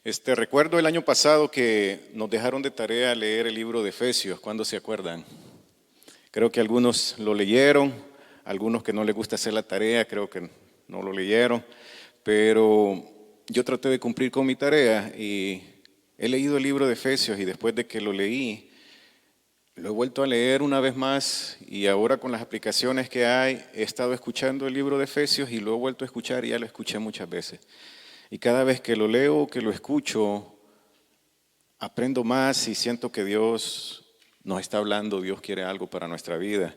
Recuerdo el año pasado que nos dejaron de tarea leer el libro de Efesios. ¿Cuándo se acuerdan? Creo que algunos lo leyeron, algunos que no les gusta hacer la tarea, creo que no lo leyeron, pero yo traté de cumplir con mi tarea y he leído el libro de Efesios y después de que lo leí, lo he vuelto a leer una vez más y ahora con las aplicaciones que hay, he estado escuchando el libro de Efesios y lo he vuelto a escuchar y ya lo escuché muchas veces. Y cada vez que lo leo, que lo escucho, aprendo más y siento que Dios nos está hablando, Dios quiere algo para nuestra vida.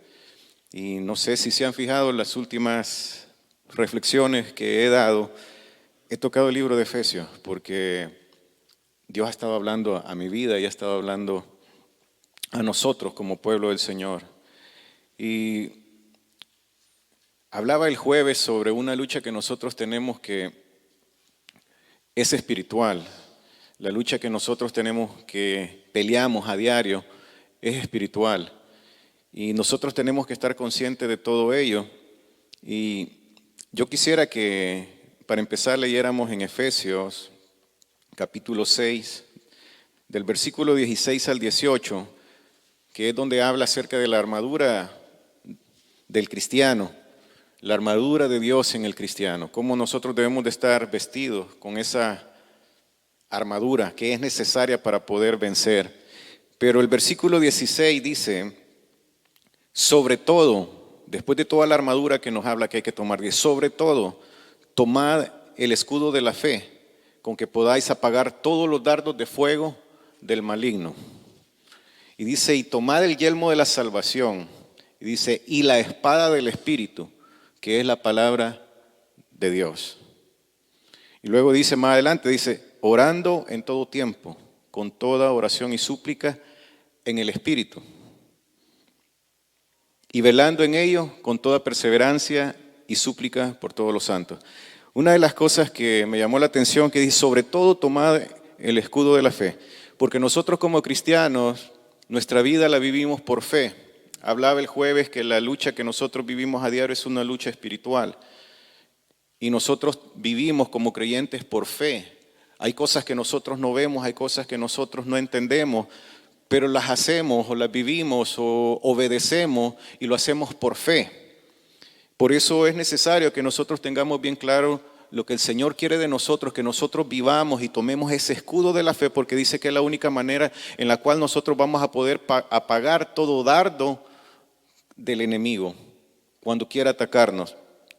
Y no sé si se han fijado en las últimas reflexiones que he dado, he tocado el libro de Efesios porque Dios ha estado hablando a mi vida y ha estado hablando a nosotros como pueblo del Señor. Y hablaba el jueves sobre una lucha que nosotros tenemos que es espiritual. La lucha que nosotros tenemos, que peleamos a diario, es espiritual. Y nosotros tenemos que estar conscientes de todo ello. Y yo quisiera que, para empezar, leyéramos en Efesios, capítulo 6, del versículo 16 al 18, que es donde habla acerca de la armadura del cristiano, la armadura de Dios en el cristiano, cómo nosotros debemos de estar vestidos con esa armadura que es necesaria para poder vencer. Pero el versículo 16 dice, sobre todo, después de toda la armadura que nos habla que hay que tomar, dice, sobre todo, tomad el escudo de la fe, con que podáis apagar todos los dardos de fuego del maligno. Y dice, y tomad el yelmo de la salvación, y dice, y la espada del Espíritu, que es la palabra de Dios. Y luego dice más adelante, dice, orando en todo tiempo, con toda oración y súplica en el Espíritu. Y velando en ello con toda perseverancia y súplica por todos los santos. Una de las cosas que me llamó la atención, que dice, sobre todo tomad el escudo de la fe. Porque nosotros como cristianos, nuestra vida la vivimos por fe. Hablaba el jueves que la lucha que nosotros vivimos a diario es una lucha espiritual. Y nosotros vivimos como creyentes por fe. Hay cosas que nosotros no vemos, hay cosas que nosotros no entendemos, pero las hacemos o las vivimos o obedecemos y lo hacemos por fe. Por eso es necesario que nosotros tengamos bien claro lo que el Señor quiere de nosotros, que nosotros vivamos y tomemos ese escudo de la fe, porque dice que es la única manera en la cual nosotros vamos a poder apagar todo dardo del enemigo cuando quiera atacarnos.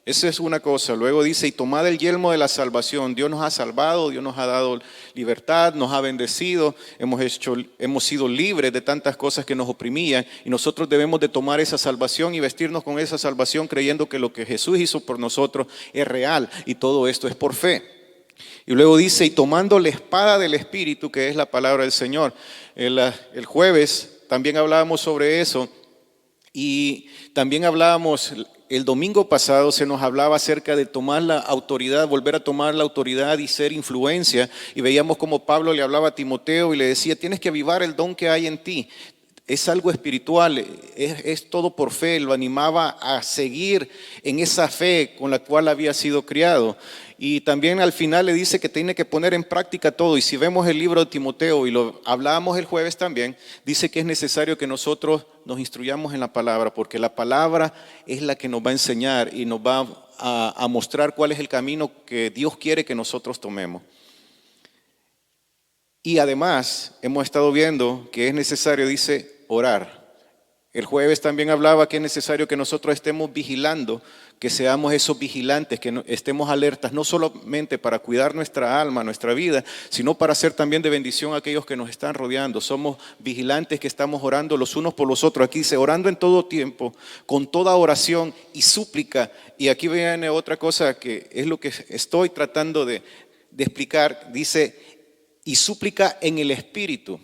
Esa es una cosa. Luego dice, y tomad el yelmo de la salvación. Dios nos ha salvado, Dios nos ha dado libertad, nos ha bendecido, hemos sido libres de tantas cosas que nos oprimían y nosotros debemos de tomar esa salvación y vestirnos con esa salvación creyendo que lo que Jesús hizo por nosotros es real y todo esto es por fe. Y luego dice, y tomando la espada del Espíritu, que es la palabra del Señor. El jueves también hablábamos sobre eso y también hablábamos... El domingo pasado se nos hablaba acerca de tomar la autoridad, volver a tomar la autoridad y ser influencia. Y veíamos como Pablo le hablaba a Timoteo y le decía, tienes que avivar el don que hay en ti. Es algo espiritual, es todo por fe. Lo animaba a seguir en esa fe con la cual había sido criado. Y también al final le dice que tiene que poner en práctica todo. Y si vemos el libro de Timoteo, y lo hablábamos el jueves también, dice que es necesario que nosotros nos instruyamos en la palabra, porque la palabra es la que nos va a enseñar y nos va a mostrar cuál es el camino que Dios quiere que nosotros tomemos. Y además hemos estado viendo que es necesario, dice, orar. El jueves también hablaba que es necesario que nosotros estemos vigilando, que seamos esos vigilantes, que estemos alertas, no solamente para cuidar nuestra alma, nuestra vida, sino para ser también de bendición a aquellos que nos están rodeando. Somos vigilantes que estamos orando los unos por los otros. Aquí dice, orando en todo tiempo, con toda oración y súplica. Y aquí viene otra cosa que es lo que estoy tratando de explicar. Dice, y súplica en el Espíritu.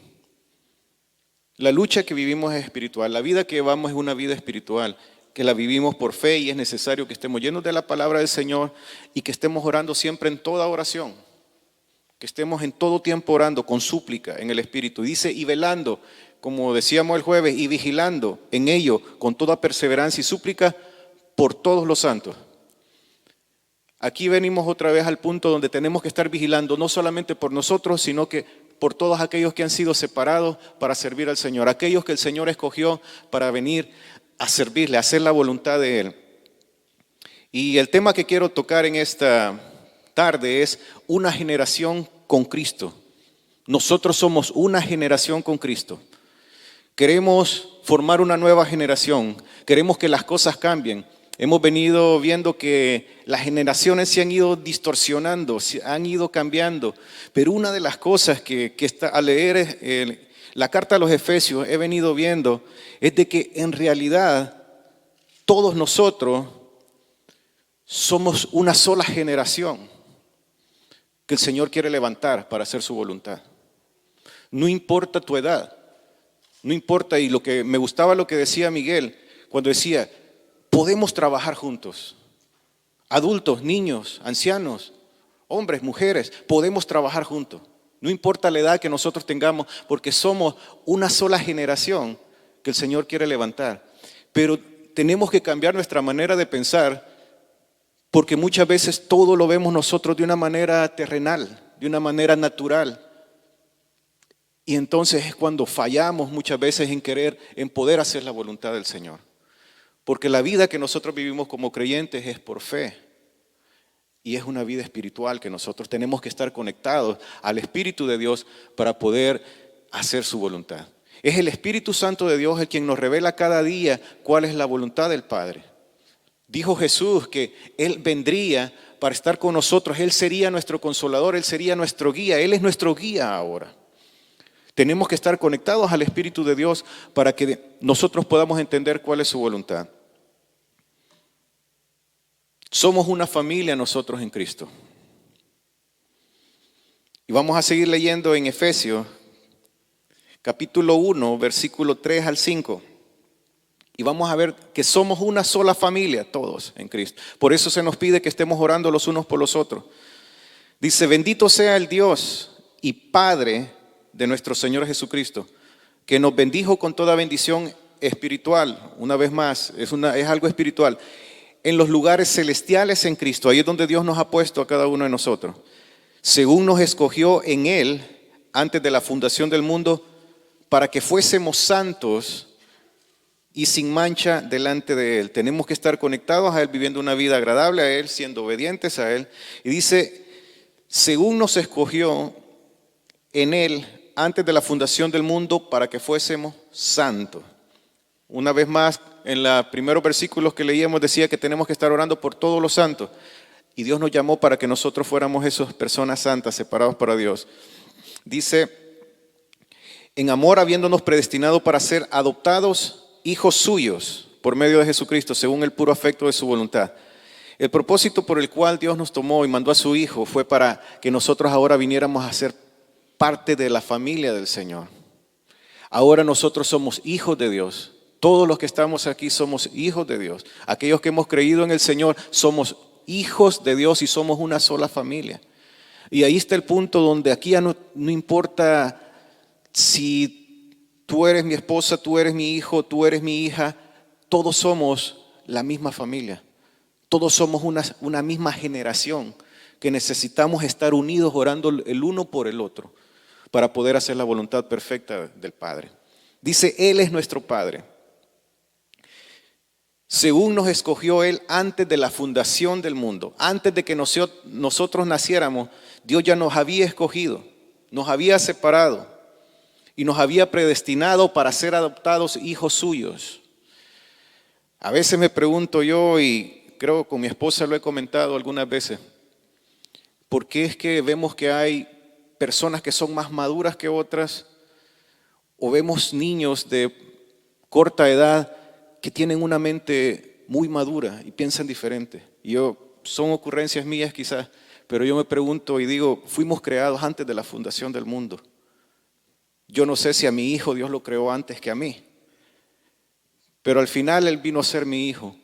La lucha que vivimos es espiritual, la vida que llevamos es una vida espiritual, que la vivimos por fe y es necesario que estemos llenos de la palabra del Señor y que estemos orando siempre en toda oración, que estemos en todo tiempo orando con súplica en el Espíritu. Dice, y velando, como decíamos el jueves, y vigilando en ello con toda perseverancia y súplica por todos los santos. Aquí venimos otra vez al punto donde tenemos que estar vigilando, no solamente por nosotros, sino que por todos aquellos que han sido separados para servir al Señor, aquellos que el Señor escogió para venir a servirle, a hacer la voluntad de Él. Y el tema que quiero tocar en esta tarde es una generación con Cristo. Nosotros somos una generación con Cristo. Queremos formar una nueva generación, queremos que las cosas cambien. Hemos venido viendo que las generaciones se han ido distorsionando, se han ido cambiando, pero una de las cosas que al leer la carta a los Efesios he venido viendo es de que en realidad todos nosotros somos una sola generación que el Señor quiere levantar para hacer su voluntad. No importa tu edad, no importa, y lo que me gustaba lo que decía Miguel cuando decía, podemos trabajar juntos. Adultos, niños, ancianos, hombres, mujeres, podemos trabajar juntos. No importa la edad que nosotros tengamos, porque somos una sola generación que el Señor quiere levantar. Pero tenemos que cambiar nuestra manera de pensar, porque muchas veces todo lo vemos nosotros de una manera terrenal, de una manera natural. Y entonces es cuando fallamos muchas veces en poder hacer la voluntad del Señor. Porque la vida que nosotros vivimos como creyentes es por fe. Y es una vida espiritual que nosotros tenemos que estar conectados al Espíritu de Dios para poder hacer su voluntad. Es el Espíritu Santo de Dios el quien nos revela cada día cuál es la voluntad del Padre. Dijo Jesús que Él vendría para estar con nosotros. Él sería nuestro consolador, Él sería nuestro guía. Él es nuestro guía ahora. Tenemos que estar conectados al Espíritu de Dios para que nosotros podamos entender cuál es su voluntad. Somos una familia nosotros en Cristo. Y vamos a seguir leyendo en Efesios, capítulo 1, versículo 3 al 5. Y vamos a ver que somos una sola familia todos en Cristo. Por eso se nos pide que estemos orando los unos por los otros. Dice, bendito sea el Dios y Padre de nuestro Señor Jesucristo, que nos bendijo con toda bendición espiritual. Una vez más, es algo espiritual. En los lugares celestiales en Cristo, ahí es donde Dios nos ha puesto a cada uno de nosotros. Según nos escogió en Él, antes de la fundación del mundo, para que fuésemos santos y sin mancha delante de Él. Tenemos que estar conectados a Él, viviendo una vida agradable a Él, siendo obedientes a Él. Y dice, según nos escogió en Él, antes de la fundación del mundo, para que fuésemos santos. Una vez más, en los primeros versículos que leíamos decía que tenemos que estar orando por todos los santos. Y Dios nos llamó para que nosotros fuéramos esas personas santas, separados para Dios. Dice, en amor habiéndonos predestinado para ser adoptados hijos suyos por medio de Jesucristo, según el puro afecto de su voluntad. El propósito por el cual Dios nos tomó y mandó a su Hijo fue para que nosotros ahora viniéramos a ser parte de la familia del Señor. Ahora nosotros somos hijos de Dios. Todos los que estamos aquí somos hijos de Dios. Aquellos que hemos creído en el Señor somos hijos de Dios y somos una sola familia. Y ahí está el punto donde aquí ya no importa si tú eres mi esposa, tú eres mi hijo, tú eres mi hija. Todos somos la misma familia. Todos somos una misma generación que necesitamos estar unidos orando el uno por el otro para poder hacer la voluntad perfecta del Padre. Dice, Él es nuestro Padre. Según nos escogió Él antes de la fundación del mundo, antes de que nosotros naciéramos, Dios ya nos había escogido, nos había separado y nos había predestinado para ser adoptados hijos suyos. A veces me pregunto yo, y creo que con mi esposa lo he comentado algunas veces, ¿por qué es que vemos que hay personas que son más maduras que otras? O vemos niños de corta edad que tienen una mente muy madura y piensan diferente. Son ocurrencias mías quizás, pero yo me pregunto y digo, fuimos creados antes de la fundación del mundo. Yo no sé si a mi hijo Dios lo creó antes que a mí, pero al final Él vino a ser mi hijo.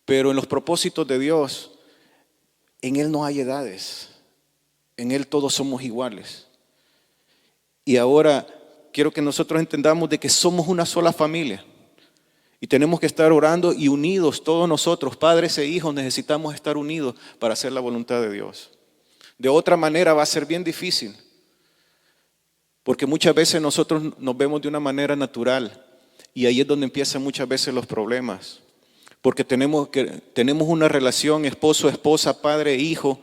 Pero en los propósitos de Dios, en Él no hay edades, en Él todos somos iguales. Y ahora quiero que nosotros entendamos de que somos una sola familia. Y tenemos que estar orando y unidos, todos nosotros, padres e hijos, necesitamos estar unidos para hacer la voluntad de Dios. De otra manera va a ser bien difícil, porque muchas veces nosotros nos vemos de una manera natural y ahí es donde empiezan muchas veces los problemas. Porque tenemos una relación esposo-esposa, padre-hijo,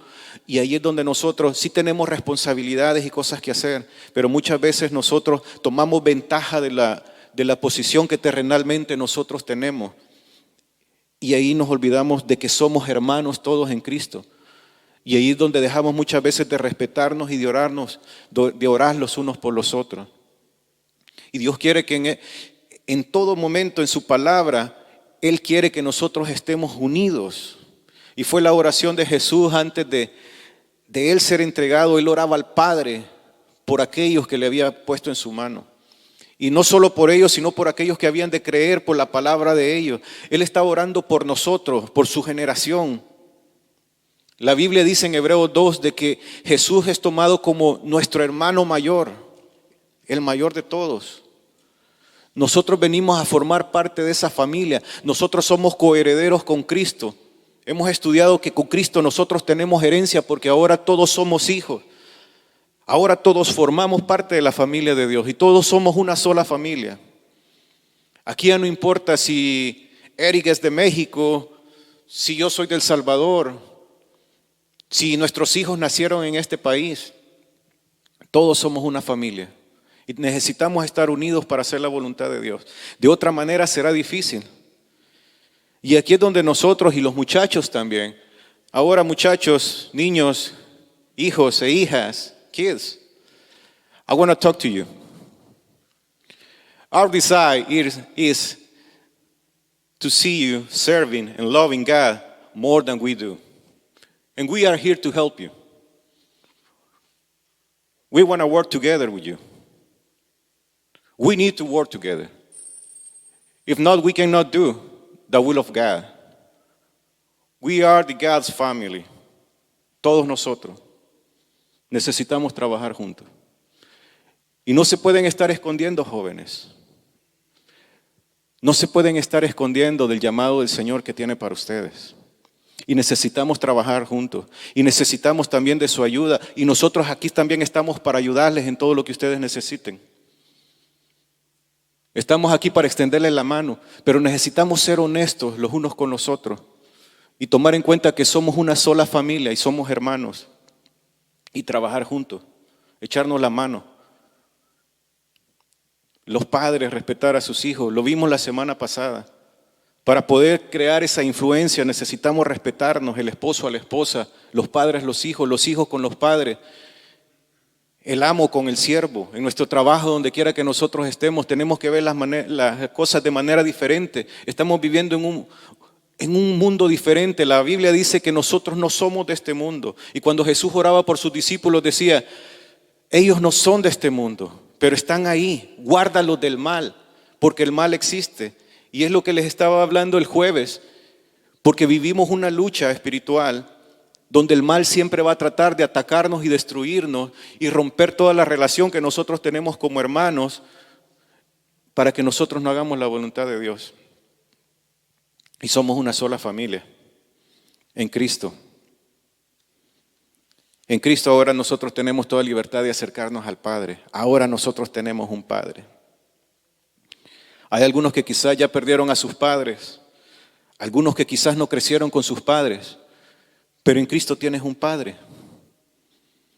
y ahí es donde nosotros sí tenemos responsabilidades y cosas que hacer, pero muchas veces nosotros tomamos ventaja de la posición que terrenalmente nosotros tenemos, y ahí nos olvidamos de que somos hermanos todos en Cristo, y ahí es donde dejamos muchas veces de respetarnos y de orar los unos por los otros. Y Dios quiere que en todo momento en su palabra, Él quiere que nosotros estemos unidos. Y fue la oración de Jesús antes de Él ser entregado. Él oraba al Padre por aquellos que le había puesto en su mano. Y no solo por ellos, sino por aquellos que habían de creer por la palabra de ellos. Él estaba orando por nosotros, por su generación. La Biblia dice en Hebreos 2 de que Jesús es tomado como nuestro hermano mayor, el mayor de todos. Nosotros venimos a formar parte de esa familia. Nosotros somos coherederos con Cristo. Hemos estudiado que con Cristo nosotros tenemos herencia porque ahora todos somos hijos. Ahora todos formamos parte de la familia de Dios y todos somos una sola familia. Aquí ya no importa si Eric es de México, si yo soy del Salvador, si nuestros hijos nacieron en este país. Todos somos una familia. Y necesitamos estar unidos para hacer la voluntad de Dios. De otra manera será difícil. Y aquí es donde nosotros y los muchachos también. Ahora muchachos, niños, hijos e hijas, kids, I want to talk to you. Our desire is to see you serving and loving God more than we do. And we are here to help you. We want to work together with you. We need to work together. If not, we cannot do the will of God. We are the God's family. Todos nosotros necesitamos trabajar juntos. Y no se pueden estar escondiendo, jóvenes. No se pueden estar escondiendo del llamado del Señor que tiene para ustedes. Y necesitamos trabajar juntos. Y necesitamos también de su ayuda. Y nosotros aquí también estamos para ayudarles en todo lo que ustedes necesiten. Estamos aquí para extenderles la mano, pero necesitamos ser honestos los unos con los otros y tomar en cuenta que somos una sola familia y somos hermanos y trabajar juntos, echarnos la mano. Los padres respetar a sus hijos, lo vimos la semana pasada. Para poder crear esa influencia necesitamos respetarnos, el esposo a la esposa, los padres los hijos con los padres. El amo con el siervo. En nuestro trabajo, donde quiera que nosotros estemos, tenemos que ver las cosas de manera diferente. Estamos viviendo en un mundo diferente. La Biblia dice que nosotros no somos de este mundo. Y cuando Jesús oraba por sus discípulos decía, ellos no son de este mundo, pero están ahí. Guárdalos del mal, porque el mal existe. Y es lo que les estaba hablando el jueves, porque vivimos una lucha espiritual donde el mal siempre va a tratar de atacarnos y destruirnos y romper toda la relación que nosotros tenemos como hermanos para que nosotros no hagamos la voluntad de Dios. Y somos una sola familia en Cristo. En Cristo ahora nosotros tenemos toda libertad de acercarnos al Padre. Ahora nosotros tenemos un Padre. Hay algunos que quizás ya perdieron a sus padres, algunos que quizás no crecieron con sus padres. Pero en Cristo tienes un Padre,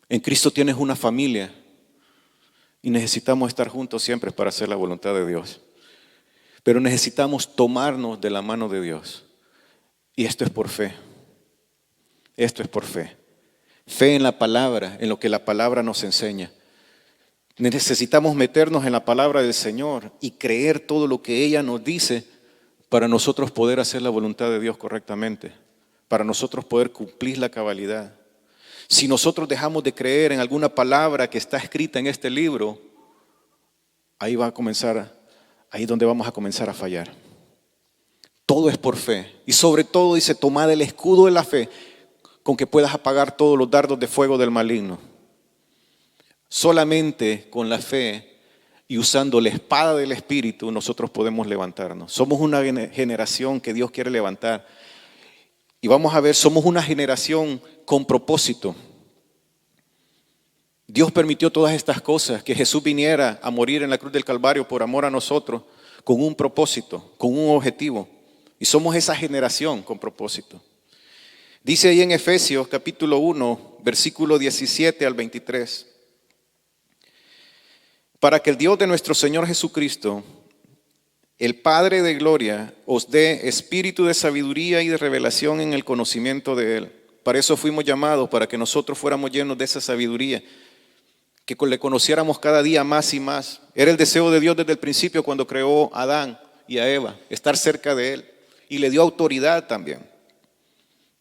en Cristo tienes una familia y necesitamos estar juntos siempre para hacer la voluntad de Dios. Pero necesitamos tomarnos de la mano de Dios y esto es por fe, esto es por fe. Fe en la palabra, en lo que la palabra nos enseña. Necesitamos meternos en la palabra del Señor y creer todo lo que ella nos dice para nosotros poder hacer la voluntad de Dios correctamente. Para nosotros poder cumplir la cabalidad. Si nosotros dejamos de creer en alguna palabra que está escrita en este libro, ahí es donde vamos a comenzar a fallar. Todo es por fe. Y sobre todo dice, tomad el escudo de la fe con que puedas apagar todos los dardos de fuego del maligno. Solamente con la fe y usando la espada del Espíritu nosotros podemos levantarnos. Somos una generación que Dios quiere levantar. Y vamos a ver, somos una generación con propósito. Dios permitió todas estas cosas, que Jesús viniera a morir en la cruz del Calvario por amor a nosotros, con un propósito, con un objetivo. Y somos esa generación con propósito. Dice ahí en Efesios capítulo 1, versículo 17 al 23. Para que el Dios de nuestro Señor Jesucristo, el Padre de gloria, os dé espíritu de sabiduría y de revelación en el conocimiento de Él. Para eso fuimos llamados, para que nosotros fuéramos llenos de esa sabiduría, que le conociéramos cada día más y más. Era el deseo de Dios desde el principio cuando creó a Adán y a Eva, estar cerca de Él. Y le dio autoridad también.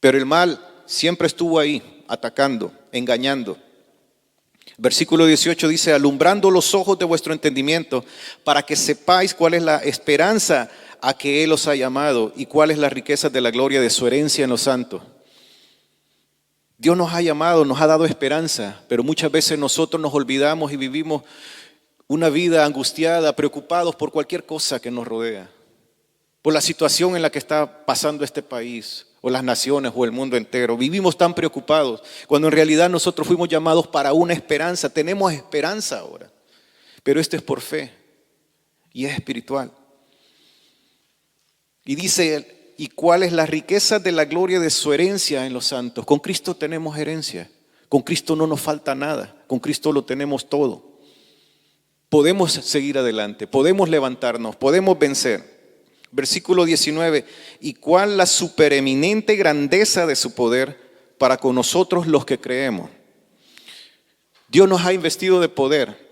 Pero el mal siempre estuvo ahí, atacando, engañando. Versículo 18 dice, alumbrando los ojos de vuestro entendimiento, para que sepáis cuál es la esperanza a que Él os ha llamado y cuál es la riqueza de la gloria de su herencia en los santos. Dios nos ha llamado, nos ha dado esperanza, pero muchas veces nosotros nos olvidamos y vivimos una vida angustiada, preocupados por cualquier cosa que nos rodea, por la situación en la que está pasando este país, o las naciones, o el mundo entero. Vivimos tan preocupados, cuando en realidad nosotros fuimos llamados para una esperanza. Tenemos esperanza ahora, pero esto es por fe y es espiritual. Y dice, ¿y cuál es la riqueza de la gloria de su herencia en los santos? Con Cristo tenemos herencia, con Cristo no nos falta nada, con Cristo lo tenemos todo. Podemos seguir adelante, podemos levantarnos, podemos vencer. Versículo 19, ¿y cuál la supereminente grandeza de su poder para con nosotros los que creemos? Dios nos ha investido de poder.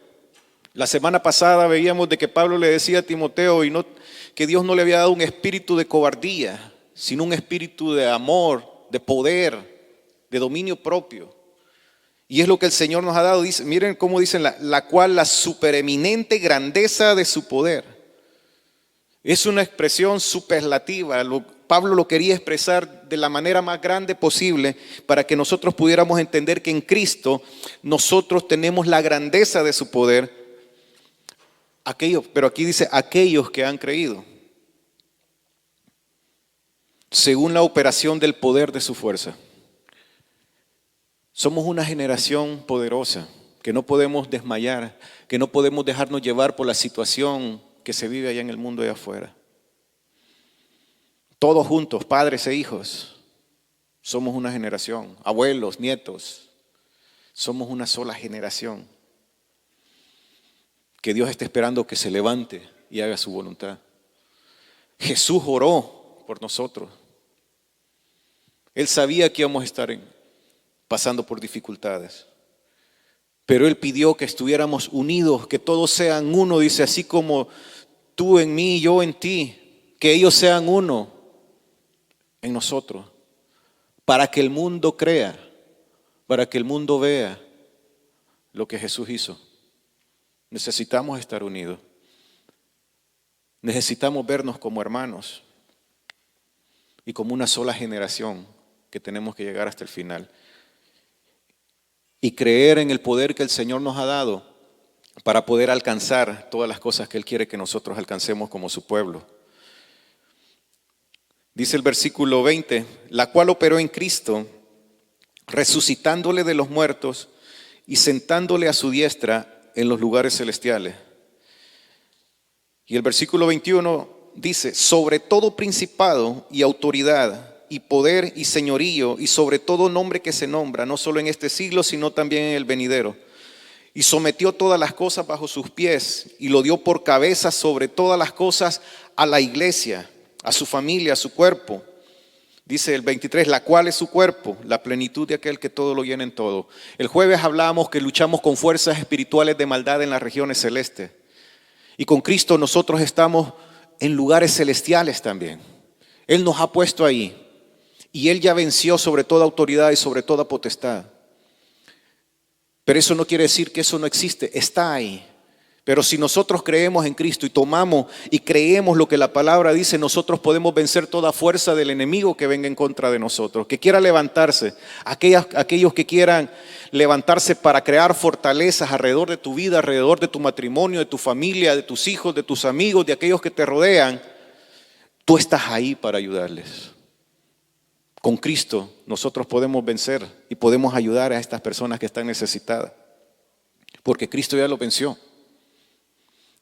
La semana pasada veíamos de que Pablo le decía a Timoteo que Dios no le había dado un espíritu de cobardía, sino un espíritu de amor, de poder, de dominio propio. Y es lo que el Señor nos ha dado. Dice, miren cómo dicen, la cual la supereminente grandeza de su poder. Es una expresión superlativa. Pablo lo quería expresar de la manera más grande posible para que nosotros pudiéramos entender que en Cristo nosotros tenemos la grandeza de su poder. Pero aquí dice aquellos que han creído, según la operación del poder de su fuerza. Somos una generación poderosa que no podemos desmayar, que no podemos dejarnos llevar por la situación que se vive allá en el mundo de afuera. Todos juntos, padres e hijos, somos una generación, abuelos, nietos, somos una sola generación. Que Dios está esperando que se levante y haga su voluntad. Jesús oró por nosotros. Él sabía que íbamos a estar pasando por dificultades. Pero Él pidió que estuviéramos unidos, que todos sean uno, dice, así como tú en mí y yo en ti, que ellos sean uno en nosotros, para que el mundo crea, para que el mundo vea lo que Jesús hizo. Necesitamos estar unidos. Necesitamos vernos como hermanos y como una sola generación que tenemos que llegar hasta el final. Y creer en el poder que el Señor nos ha dado para poder alcanzar todas las cosas que Él quiere que nosotros alcancemos como su pueblo. Dice el versículo 20, la cual operó en Cristo, resucitándole de los muertos y sentándole a su diestra en los lugares celestiales. Y el versículo 21 dice, sobre todo principado y autoridad y poder y señorío y sobre todo nombre que se nombra, no solo en este siglo, sino también en el venidero. Y sometió todas las cosas bajo sus pies y lo dio por cabeza sobre todas las cosas a la iglesia, a su familia, a su cuerpo. Dice el 23, la cual es su cuerpo, la plenitud de aquel que todo lo llena en todo. El jueves hablábamos que luchamos con fuerzas espirituales de maldad en las regiones celestes. Y con Cristo nosotros estamos en lugares celestiales también. Él nos ha puesto ahí. Y Él ya venció sobre toda autoridad y sobre toda potestad. Pero eso no quiere decir que eso no existe, está ahí. Pero si nosotros creemos en Cristo y tomamos y creemos lo que la palabra dice, nosotros podemos vencer toda fuerza del enemigo que venga en contra de nosotros, que quiera levantarse, aquellos que quieran levantarse para crear fortalezas alrededor de tu vida, alrededor de tu matrimonio, de tu familia, de tus hijos, de tus amigos, de aquellos que te rodean. Tú estás ahí para ayudarles. Con Cristo nosotros podemos vencer y podemos ayudar a estas personas que están necesitadas, porque Cristo ya lo venció.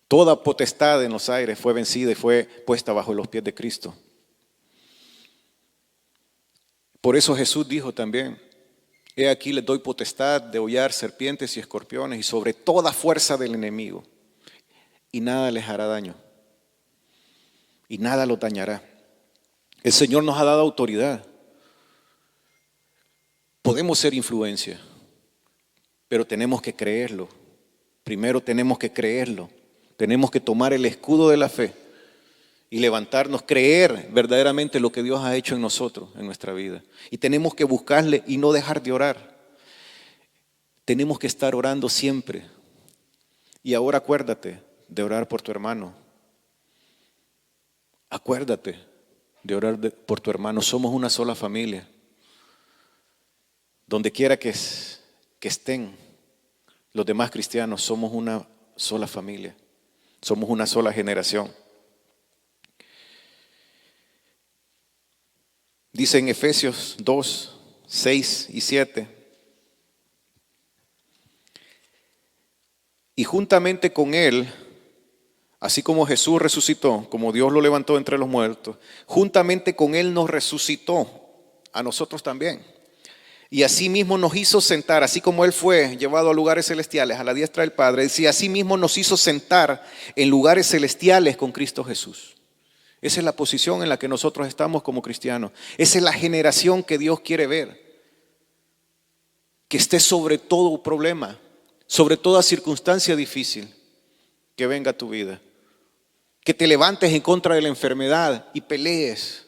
Toda potestad en los aires fue vencida y fue puesta bajo los pies de Cristo. Por eso Jesús dijo también: he aquí les doy potestad de hollar serpientes y escorpiones y sobre toda fuerza del enemigo, y nada les hará daño, y nada los dañará. El Señor nos ha dado autoridad. Podemos ser influencia, pero tenemos que creerlo. Primero tenemos que creerlo. Tenemos que tomar el escudo de la fe y levantarnos, creer verdaderamente lo que Dios ha hecho en nosotros, en nuestra vida. Y tenemos que buscarle y no dejar de orar. Tenemos que estar orando siempre. Y ahora acuérdate de orar por tu hermano. Acuérdate de orar por tu hermano. Somos una sola familia. Donde quiera que estén los demás cristianos, somos una sola familia. Somos una sola generación. Dice en Efesios 2, 6 y 7. Y juntamente con Él, así como Jesús resucitó, como Dios lo levantó entre los muertos, juntamente con Él nos resucitó a nosotros también. Y así mismo nos hizo sentar, así como Él fue llevado a lugares celestiales, a la diestra del Padre, y así mismo nos hizo sentar en lugares celestiales con Cristo Jesús. Esa es la posición en la que nosotros estamos como cristianos. Esa es la generación que Dios quiere ver. Que esté sobre todo problema, sobre toda circunstancia difícil que venga a tu vida. Que te levantes en contra de la enfermedad y pelees.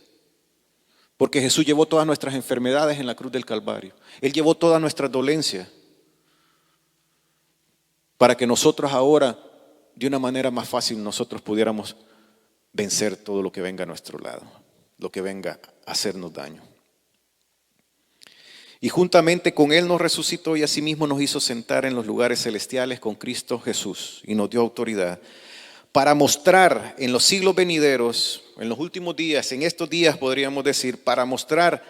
Porque Jesús llevó todas nuestras enfermedades en la cruz del Calvario. Él llevó todas nuestras dolencias. Para que nosotros ahora, de una manera más fácil, nosotros pudiéramos vencer todo lo que venga a nuestro lado. Lo que venga a hacernos daño. Y juntamente con Él nos resucitó y asimismo nos hizo sentar en los lugares celestiales con Cristo Jesús. Y nos dio autoridad para mostrar en los siglos venideros, en los últimos días, en estos días podríamos decir, para mostrar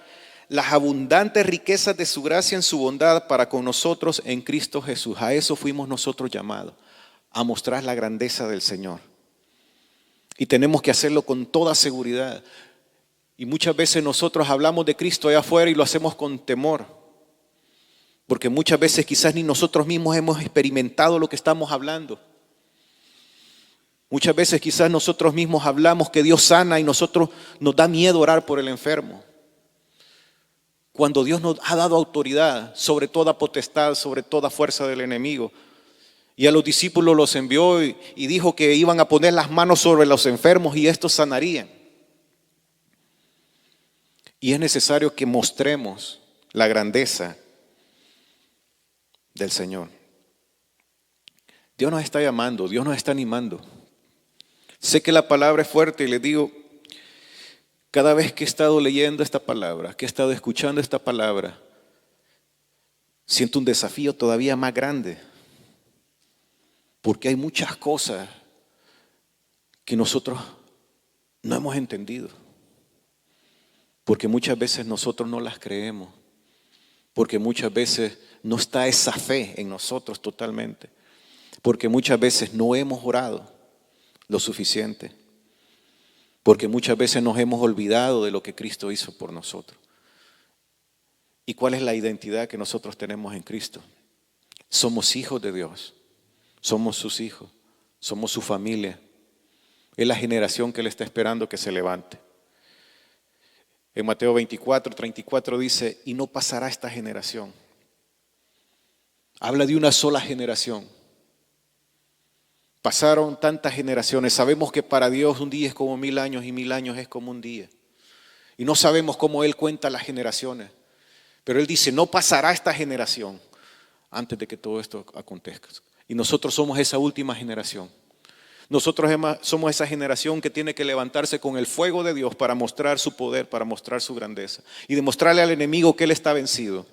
las abundantes riquezas de su gracia en su bondad para con nosotros en Cristo Jesús. A eso fuimos nosotros llamados, a mostrar la grandeza del Señor. Y tenemos que hacerlo con toda seguridad. Y muchas veces nosotros hablamos de Cristo allá afuera y lo hacemos con temor. Porque muchas veces quizás ni nosotros mismos hemos experimentado lo que estamos hablando. Muchas veces quizás nosotros mismos hablamos que Dios sana y nosotros nos da miedo orar por el enfermo. Cuando Dios nos ha dado autoridad sobre toda potestad, sobre toda fuerza del enemigo. Y a los discípulos los envió y dijo que iban a poner las manos sobre los enfermos y estos sanarían. Y es necesario que mostremos la grandeza del Señor. Dios nos está llamando, Dios nos está animando. Sé que la palabra es fuerte y les digo, cada vez que he estado leyendo esta palabra, que he estado escuchando esta palabra, siento un desafío todavía más grande. Porque hay muchas cosas que nosotros no hemos entendido. Porque muchas veces nosotros no las creemos. Porque muchas veces no está esa fe en nosotros totalmente. Porque muchas veces no hemos orado lo suficiente. Porque muchas veces nos hemos olvidado de lo que Cristo hizo por nosotros. ¿Y cuál es la identidad que nosotros tenemos en Cristo? Somos hijos de Dios. Somos sus hijos. Somos su familia. Es la generación que Él está esperando que se levante. En Mateo 24, 34 dice, y no pasará esta generación. Habla de una sola generación. Pasaron tantas generaciones. Sabemos que para Dios un día es como 1000 años y 1000 años es como un día. Y no sabemos cómo Él cuenta las generaciones. Pero Él dice, no pasará esta generación antes de que todo esto acontezca. Y nosotros somos esa última generación. Nosotros somos esa generación que tiene que levantarse con el fuego de Dios para mostrar su poder, para mostrar su grandeza y demostrarle al enemigo que Él está vencido.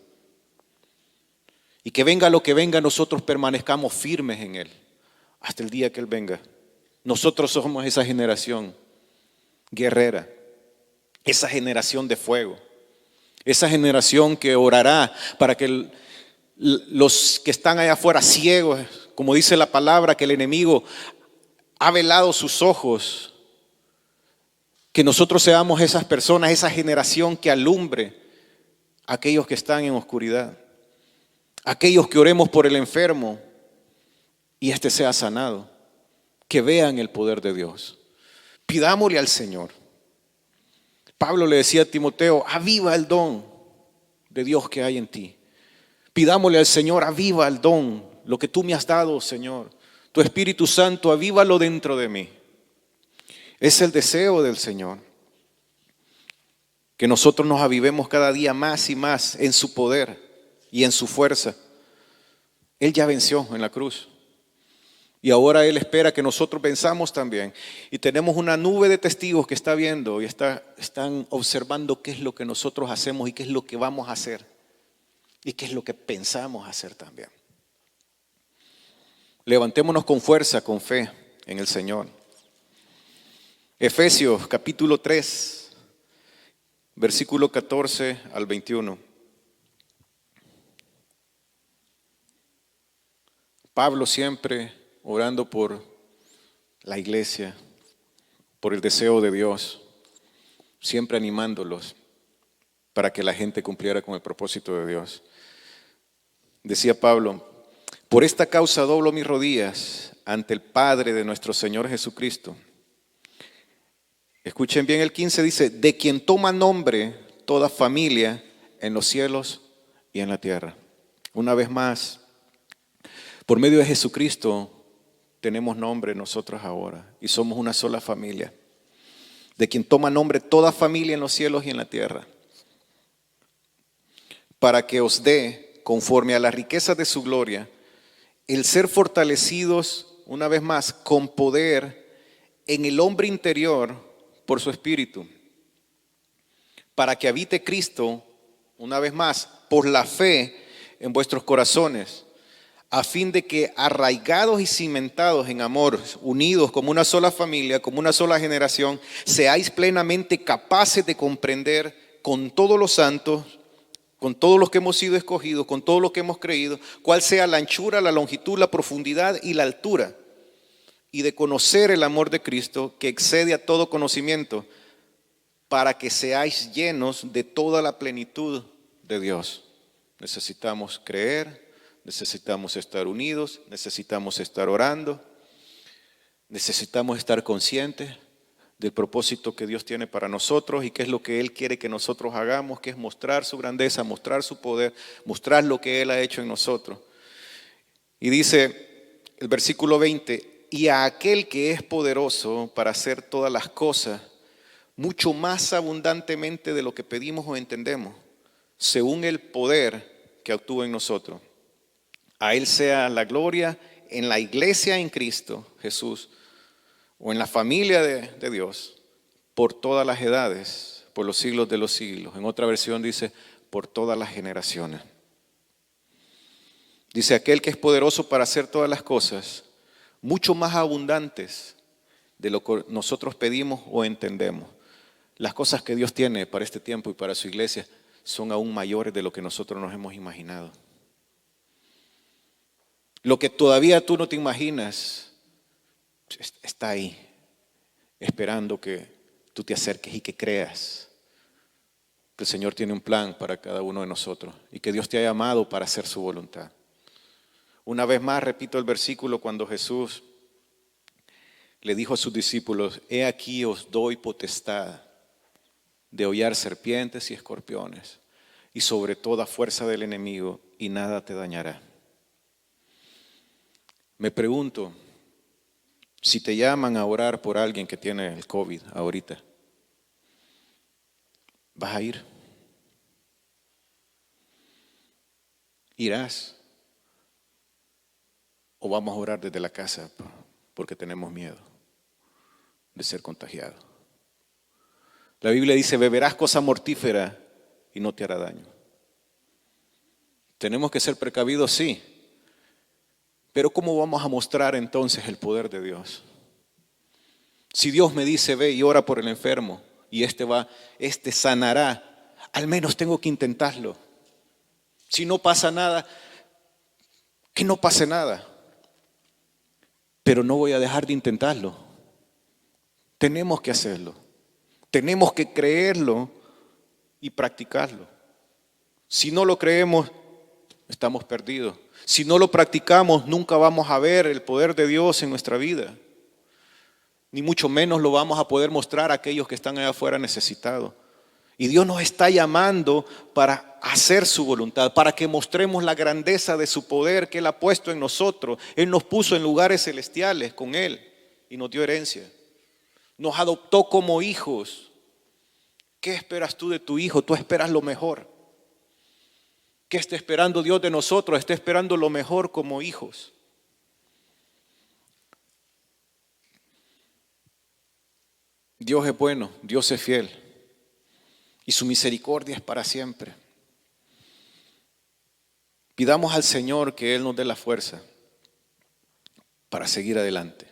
Y que venga lo que venga, nosotros permanezcamos firmes en Él hasta el día que Él venga. Nosotros somos esa generación guerrera, esa generación de fuego, esa generación que orará para que los que están allá afuera ciegos, como dice la palabra, que el enemigo ha velado sus ojos, que nosotros seamos esas personas, esa generación que alumbre a aquellos que están en oscuridad, aquellos que oremos por el enfermo y éste sea sanado, que vean el poder de Dios. Pidámosle al Señor. Pablo le decía a Timoteo, aviva el don de Dios que hay en ti. Pidámosle al Señor, aviva el don, lo que tú me has dado, Señor. Tu Espíritu Santo, avívalo dentro de mí. Es el deseo del Señor. Que nosotros nos avivemos cada día más y más en su poder y en su fuerza. Él ya venció en la cruz. Y ahora Él espera que nosotros venzamos también. Y tenemos una nube de testigos que está viendo y están observando qué es lo que nosotros hacemos y qué es lo que vamos a hacer. Y qué es lo que pensamos hacer también. Levantémonos con fuerza, con fe en el Señor. Efesios capítulo 3, versículo 14 al 21. Pablo siempre orando por la iglesia, por el deseo de Dios, siempre animándolos para que la gente cumpliera con el propósito de Dios. Decía Pablo, por esta causa doblo mis rodillas ante el Padre de nuestro Señor Jesucristo. Escuchen bien el 15, dice, de quien toma nombre toda familia en los cielos y en la tierra. Una vez más, por medio de Jesucristo tenemos nombre nosotros ahora y somos una sola familia. De quien toma nombre toda familia en los cielos y en la tierra. Para que os dé, conforme a las riquezas de su gloria, el ser fortalecidos, una vez más, con poder en el hombre interior por su espíritu. Para que habite Cristo, una vez más, por la fe en vuestros corazones, a fin de que arraigados y cimentados en amor, unidos como una sola familia, como una sola generación, seáis plenamente capaces de comprender con todos los santos, con todos los que hemos sido escogidos, con todos los que hemos creído, cuál sea la anchura, la longitud, la profundidad y la altura, y de conocer el amor de Cristo que excede a todo conocimiento, para que seáis llenos de toda la plenitud de Dios. Necesitamos creer, necesitamos estar unidos, necesitamos estar orando, necesitamos estar conscientes del propósito que Dios tiene para nosotros y qué es lo que Él quiere que nosotros hagamos, que es mostrar su grandeza, mostrar su poder, mostrar lo que Él ha hecho en nosotros. Y dice el versículo 20, y a aquel que es poderoso para hacer todas las cosas, mucho más abundantemente de lo que pedimos o entendemos, según el poder que actúa en nosotros. A Él sea la gloria en la iglesia en Cristo Jesús, o en la familia de Dios, por todas las edades, por los siglos de los siglos. En otra versión dice, por todas las generaciones. Dice, aquel que es poderoso para hacer todas las cosas, mucho más abundantes de lo que nosotros pedimos o entendemos. Las cosas que Dios tiene para este tiempo y para su iglesia son aún mayores de lo que nosotros nos hemos imaginado. Lo que todavía tú no te imaginas está ahí, esperando que tú te acerques y que creas que el Señor tiene un plan para cada uno de nosotros y que Dios te ha llamado para hacer su voluntad. Una vez más repito el versículo cuando Jesús le dijo a sus discípulos, he aquí os doy potestad de hollar serpientes y escorpiones y sobre toda fuerza del enemigo y nada te dañará. Me pregunto, si te llaman a orar por alguien que tiene el COVID ahorita, ¿vas a ir? ¿Irás? ¿O vamos a orar desde la casa porque tenemos miedo de ser contagiados? La Biblia dice, beberás cosa mortífera y no te hará daño. Tenemos que ser precavidos, sí. Pero ¿cómo vamos a mostrar entonces el poder de Dios? Si Dios me dice, ve y ora por el enfermo y este sanará, al menos tengo que intentarlo. Si no pasa nada, que no pase nada. Pero no voy a dejar de intentarlo. Tenemos que hacerlo. Tenemos que creerlo y practicarlo. Si no lo creemos, estamos perdidos. Si no lo practicamos, nunca vamos a ver el poder de Dios en nuestra vida. Ni mucho menos lo vamos a poder mostrar a aquellos que están allá afuera necesitados. Y Dios nos está llamando para hacer su voluntad, para que mostremos la grandeza de su poder que Él ha puesto en nosotros. Él nos puso en lugares celestiales con Él y nos dio herencia. Nos adoptó como hijos. ¿Qué esperas tú de tu hijo? Tú esperas lo mejor. ¿Qué está esperando Dios de nosotros? Está esperando lo mejor como hijos. Dios es bueno, Dios es fiel y su misericordia es para siempre. Pidamos al Señor que Él nos dé la fuerza para seguir adelante.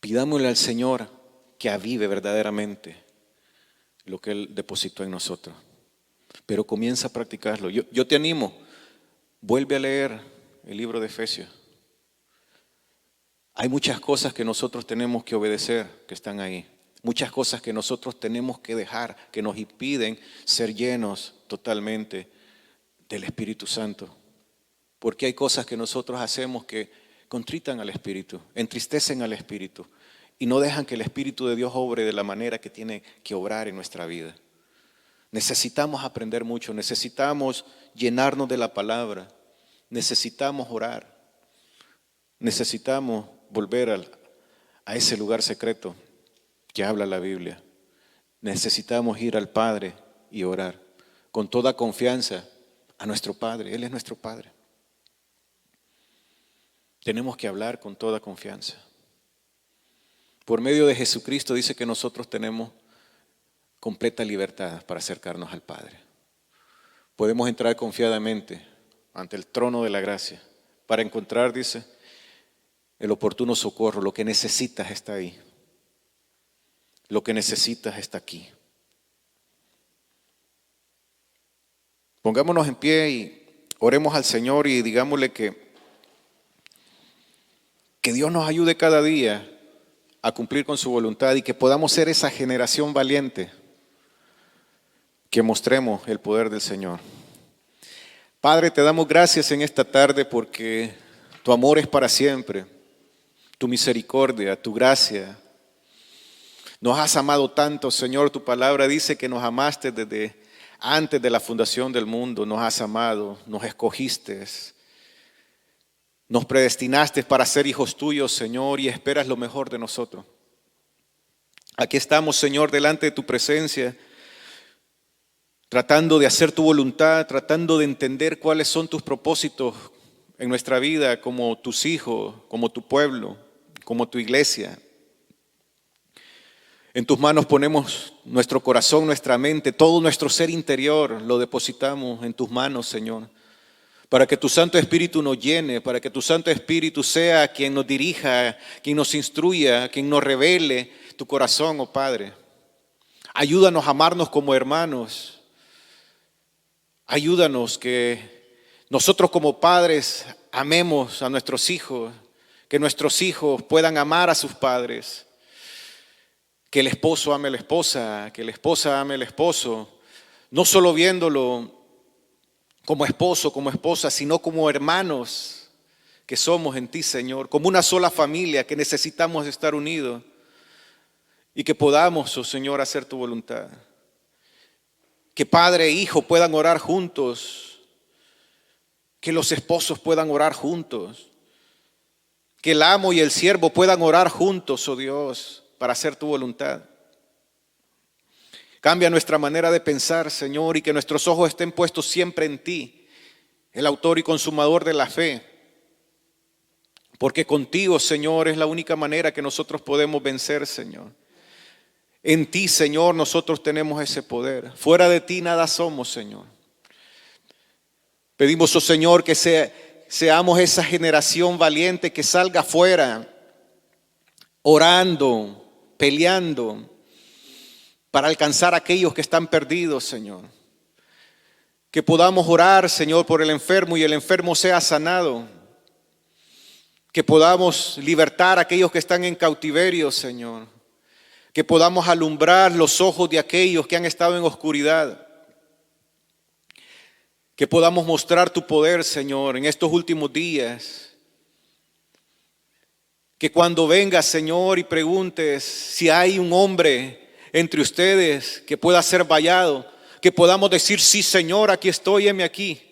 Pidámosle al Señor que avive verdaderamente lo que Él depositó en nosotros. Pero comienza a practicarlo. Yo te animo, vuelve a leer el libro de Efesios. Hay muchas cosas que nosotros tenemos que obedecer, que están ahí. Muchas cosas que nosotros tenemos que dejar, que nos impiden ser llenos totalmente del Espíritu Santo. Porque hay cosas que nosotros hacemos que contritan al Espíritu, entristecen al Espíritu y no dejan que el Espíritu de Dios obre de la manera que tiene que obrar en nuestra vida. Necesitamos aprender mucho, necesitamos llenarnos de la palabra, necesitamos orar, necesitamos volver a ese lugar secreto que habla la Biblia. Necesitamos ir al Padre y orar con toda confianza a nuestro Padre. Él es nuestro Padre. Tenemos que hablar con toda confianza. Por medio de Jesucristo dice que nosotros tenemos completa libertad para acercarnos al Padre. Podemos entrar confiadamente ante el trono de la gracia para encontrar, dice, el oportuno socorro. Lo que necesitas está ahí. Lo que necesitas está aquí. Pongámonos en pie y oremos al Señor y digámosle que Dios nos ayude cada día a cumplir con su voluntad y que podamos ser esa generación valiente que mostremos el poder del Señor. Padre, te damos gracias en esta tarde porque tu amor es para siempre, tu misericordia, tu gracia. Nos has amado tanto, Señor. Tu palabra dice que nos amaste desde antes de la fundación del mundo. Nos has amado, nos escogiste, nos predestinaste para ser hijos tuyos, Señor, y esperas lo mejor de nosotros. Aquí estamos, Señor, delante de tu presencia, tratando de hacer tu voluntad, tratando de entender cuáles son tus propósitos en nuestra vida como tus hijos, como tu pueblo, como tu iglesia. En tus manos ponemos nuestro corazón, nuestra mente, todo nuestro ser interior lo depositamos en tus manos, Señor, para que tu Santo Espíritu nos llene, para que tu Santo Espíritu sea quien nos dirija, quien nos instruya, quien nos revele tu corazón, oh Padre. Ayúdanos a amarnos como hermanos. Ayúdanos que nosotros como padres amemos a nuestros hijos, que nuestros hijos puedan amar a sus padres. Que el esposo ame a la esposa, que la esposa ame al esposo, no solo viéndolo como esposo, como esposa, sino como hermanos que somos en ti, Señor, como una sola familia que necesitamos estar unidos y que podamos, oh Señor, hacer tu voluntad. Que padre e hijo puedan orar juntos, que los esposos puedan orar juntos, que el amo y el siervo puedan orar juntos, oh Dios, para hacer tu voluntad. Cambia nuestra manera de pensar, Señor, y que nuestros ojos estén puestos siempre en ti, el autor y consumador de la fe. Porque contigo, Señor, es la única manera que nosotros podemos vencer, Señor. En ti, Señor, nosotros tenemos ese poder. Fuera de ti nada somos, Señor. Pedimos, oh Señor, que seamos esa generación valiente que salga afuera, orando, peleando, para alcanzar a aquellos que están perdidos, Señor. Que podamos orar, Señor, por el enfermo y el enfermo sea sanado. Que podamos libertar a aquellos que están en cautiverio, Señor. Que podamos alumbrar los ojos de aquellos que han estado en oscuridad. Que podamos mostrar tu poder, Señor, en estos últimos días. Que cuando vengas, Señor, y preguntes si hay un hombre entre ustedes que pueda ser vallado, que podamos decir, sí, Señor, aquí estoy, heme aquí.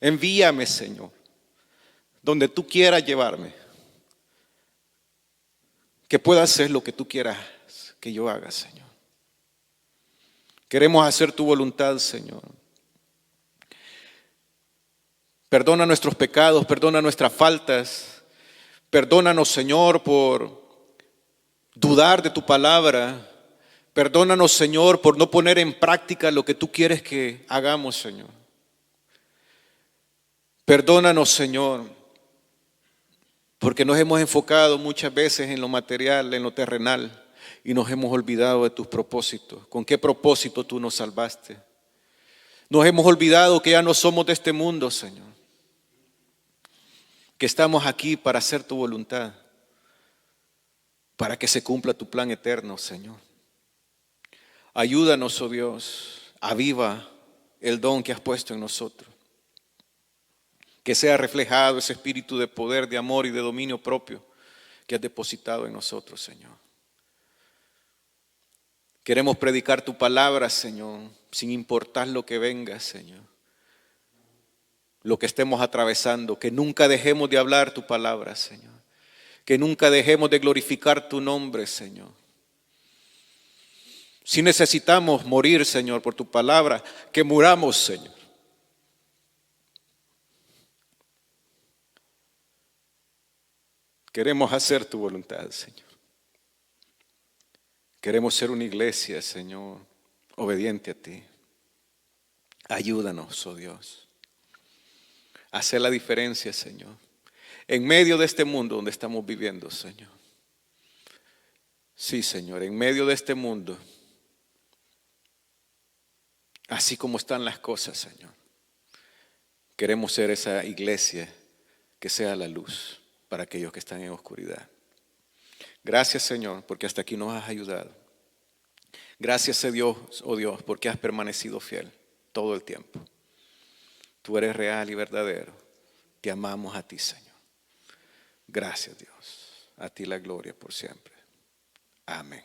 Envíame, Señor, donde tú quieras llevarme. Que pueda hacer lo que tú quieras que yo haga, Señor. Queremos hacer tu voluntad, Señor. Perdona nuestros pecados, perdona nuestras faltas. Perdónanos, Señor, por dudar de tu palabra. Perdónanos, Señor, por no poner en práctica lo que tú quieres que hagamos, Señor. Perdónanos, Señor, porque nos hemos enfocado muchas veces en lo material, en lo terrenal, y nos hemos olvidado de tus propósitos. ¿Con qué propósito tú nos salvaste? Nos hemos olvidado que ya no somos de este mundo, Señor. Que estamos aquí para hacer tu voluntad, para que se cumpla tu plan eterno, Señor. Ayúdanos, oh Dios, aviva el don que has puesto en nosotros. Que sea reflejado ese espíritu de poder, de amor y de dominio propio que has depositado en nosotros, Señor. Queremos predicar tu palabra, Señor, sin importar lo que venga, Señor. Lo que estemos atravesando, que nunca dejemos de hablar tu palabra, Señor. Que nunca dejemos de glorificar tu nombre, Señor. Si necesitamos morir, Señor, por tu palabra, que muramos, Señor. Queremos hacer tu voluntad, Señor. Queremos ser una iglesia, Señor, obediente a ti. Ayúdanos, oh Dios, a hacer la diferencia, Señor, en medio de este mundo donde estamos viviendo, Señor. Sí, Señor, en medio de este mundo, así como están las cosas, Señor, queremos ser esa iglesia que sea la luz para aquellos que están en oscuridad. Gracias, Señor, porque hasta aquí nos has ayudado. Gracias a Dios, oh Dios, porque has permanecido fiel todo el tiempo. Tú eres real y verdadero. Te amamos a ti, Señor. Gracias, Dios. A ti la gloria por siempre. Amén.